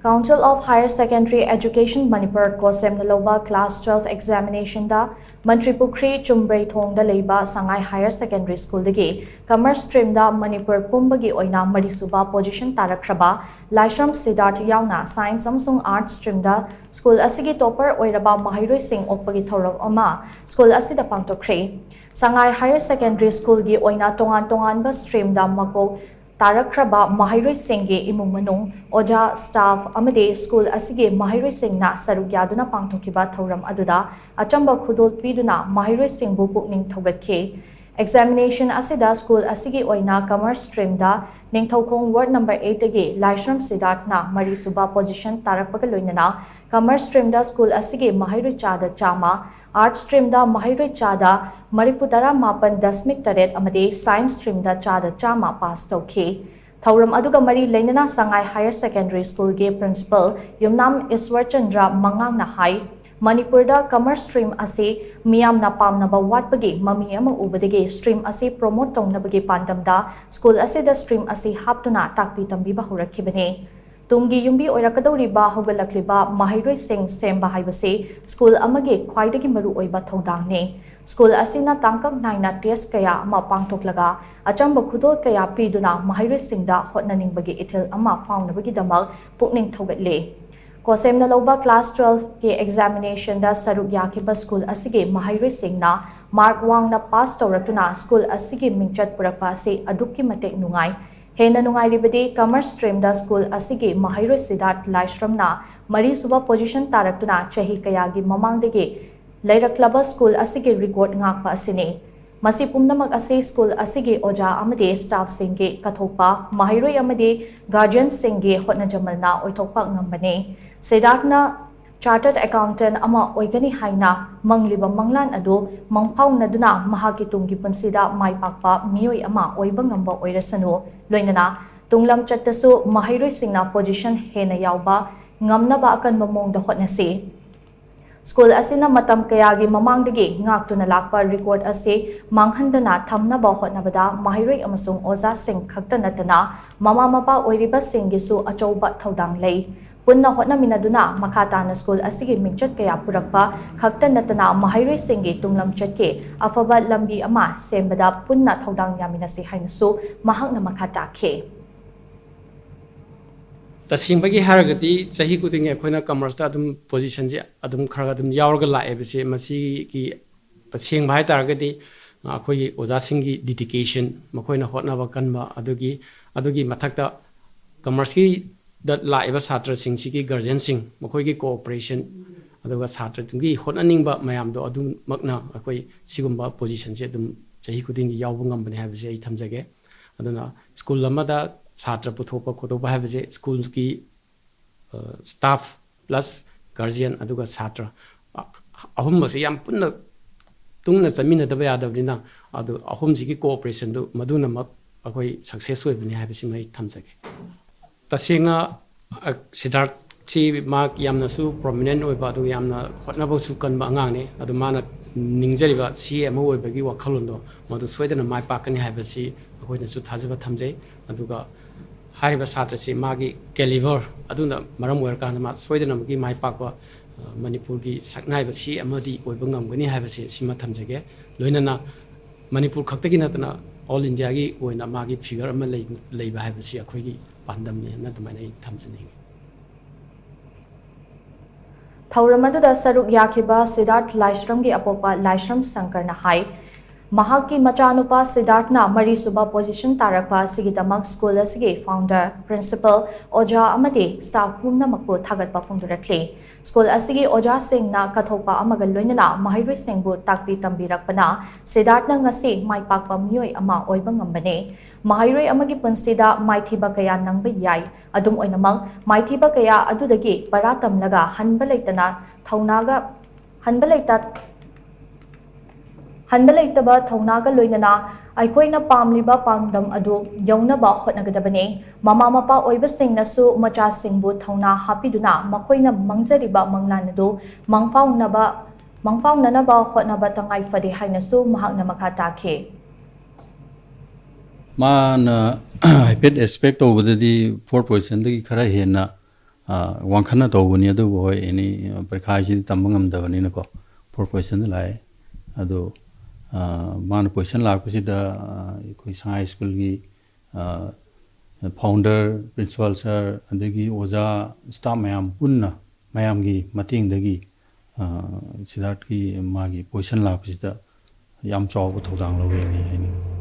Council of Higher Secondary Education Manipur COHSEM LOUBA Class 12 Examination da MANTRIPUKHRI CHUMBREITHONG da LEIBA SANGAI Higher Secondary School dagi Commerce Stream da Manipur PUMBAGI OINA SUBA Position TARAKHRABA LEISHRAM SIDARTH YAONA Science AMASUNG Arts Stream da School ASIGI Topper Oiraba Maheiroi Shing Okpagi Thouram ama School ASIDA Pangthokhre SANGAI Higher Secondary School gi OINA tongan ba stream da mako TARAKHRABA Maheiroi Shing imung manung oja staff amade school asige Maheiroi Shing na saruk yaduna pangthokiba thauram aduda achamba khudol piduna Maheiroi Shing bu pukning thogatke examination asida school asige oina commerce stream da ningthaukhong ward number 8 age LEISHRAM SIDARTH na mari suba position tarakpaga loinana commerce stream da school asige Maheiroi chada chama art stream da Maheiroi chada marifutara mapan dasmik taret amade science stream da chada chama pass tauke Thauram aduga mari lainana Sangai Higher Secondary School ge principal Yumnam Iswar Chandra Mangang na hai Manipur da commerce stream ase miyam na pam na ba watpagi mami amang ubadege stream ase promote tong na bagi pandam da school ase da stream ase haptuna takpi tambi ba horakhibane Tungi yumbi oirakadoriba hogalakliba Maheiroi Shing semba haibase school amage khwaidagi maru oiba thodang ne School asina tangkak naina test kaya ama pangthoklaga achamba khudol kaya piduna Maheiroi Shing da hotnaning bagi ithil ama fauna bagi damal pukning thogatle COHSEM na LOUBA class 12 ke examination da saruk yakiba school asige Maheiroi Shing na mark wang na pass tawratuna school asige mingchat purakpa se adukki matek nungai Hena nungai ribadi commerce stream da school asige Maheiroi SIDARTH LEISHRAM na mari suba position taraktuna chahi kayagi mamangdege Leiraklaba school asige record ngakpa asine masi pumnamak ase school asige oja amade staff singge kathokpa Maheiroi amade guardian singge hotna jamalna oithokpa ngambane SIDARTH na chartered accountant ama oigani haina mangliba manglan adu mangpau naduna mahaki tunggi punsida maipakpa mioi ama oiba ngamba oirasanu loinana tunglam chattasu Maheiroi Shing na position hena yauba ngamnaba akan mamongda hotnase School asina matam kayagi mamangdagi ngaktuna lakpa record ase manghandana thamnaba hotnabada Maheiroi amasung oza Shing khakta natana mama mapa oiriba Shinggisu achouba thodang lei punna hotna minaduna makhatana school asige mingchat kaya purakpa khakta natana Maheiroi Shinggi tunglam chatke afaba lambi ama sembada punna thodang yaminase hainasu mahakna makhata khe Tashingbagi haragati chahi kuting ekhoina commerce ta adum position je adum khara adum yawarga lae bese masi ki tasing bhai taragati akhoi oja singgi dedication makhoina hotna ba kanba adugi mathakta commerce ki that laiba satra sing sigi guardian sing makhoi ki cooperation aduga satra tungi hotna ningba mayam do adum makna akhoi sigumba position je adum chahi kuting yawu ngambane ha bese ai thamjage aduna school lamada Satra puthopa khotoba habese school ki staff plus guardian aduga satra ahum mase yam punna tungna chamina daba yadabdina adu ahum ji ki cooperation du maduna mak akoi success oibni habese mai thamjage tasenga SIDARTH chi mark yamna su prominent oiba adu yamna hotnaba su kanba angang ne adu mana ningjariba CMO oibagi wakhalondo madu soidana mai pakani habese akoina su thajaba thamjai aduga Hariba Satrasi Magi Caliver Aduna Maram Werkan Mat Sweden Magi Mai Pakwa Manipur ki Saknai Basi Amadi Oibangam Gani Habasi Sima Tamjage Loinana Manipur Kaktaki Natana All India Gi Oina Magi figure Ama LEIBA Habasi Akogi Pandam Natamani Tamjani Thauramadu saruk yakiba SIDARTH LEISHRAM gi apopa LEISHRAM Sankarna hai Mahaki Machanupa SIDARTH na mari suba position tarakpa sigidamak school asige founder principal oja amade staff mumna makpo thagatpa phungdurakle school asige oja Shing na kathokpa amaga loinana Maheiroi Shing bu takpi tambirakpana SIDARTH na ngasi maipakpa mioi ama oiba ngambane Maheiroi amagi punsida maithiba kaya nangba yai adum oinamang maithiba kaya adudagi paratamlaga hanba leitana thaunaga hanba leitaba thaunaga loinana aikoina pamliba pamdam adu yaunaba hotnagadabane mama mapa oiba Shing nasu macha Shing bu thauna hapiduna makoina mangjariba manglanadu mangfaunanaba hotnaba tangai fade hainasu mahakna makhata khe Man, I paid aspect over the 4% the Karahena ꯋꯥꯡꯈꯠꯅ ꯇꯧꯕꯅꯤ ꯑꯗꯨꯕꯨ ꯍꯣꯏ ꯑꯦꯅꯤ ꯄꯔꯤꯈꯥꯁꯤꯗꯤ ꯇꯝꯕ ꯉꯝꯗꯕꯅꯤꯅꯀꯣ 4 question ꯂꯥꯛꯑꯦ ꯑꯗꯣ ꯃꯥꯅ question ꯂꯥꯛꯄꯁꯤꯗ ꯑꯩꯈꯣꯏ ꯁꯉꯥꯏ ꯁ꯭ꯀꯨꯜꯒꯤ founder principal sir ꯑꯗꯒꯤ ꯑꯣꯖꯥ ꯁ꯭ꯇꯥꯐ ꯃꯌꯥꯝ ꯄꯨꯟꯅ ꯃꯌꯥꯝꯒꯤ ꯃꯇꯦꯡꯗꯒꯤ ꯁꯤꯗꯥꯔꯊꯀꯤ ꯃꯥꯒꯤ ꯄꯣꯖꯤꯁꯟ ꯂꯥꯛꯄꯁꯤꯗ ꯌꯥꯝ ꯆꯥꯎꯕ ꯊꯧꯗꯥꯡ ꯂꯧꯋꯦꯅ ꯍꯥꯏꯅꯤꯡꯉꯤ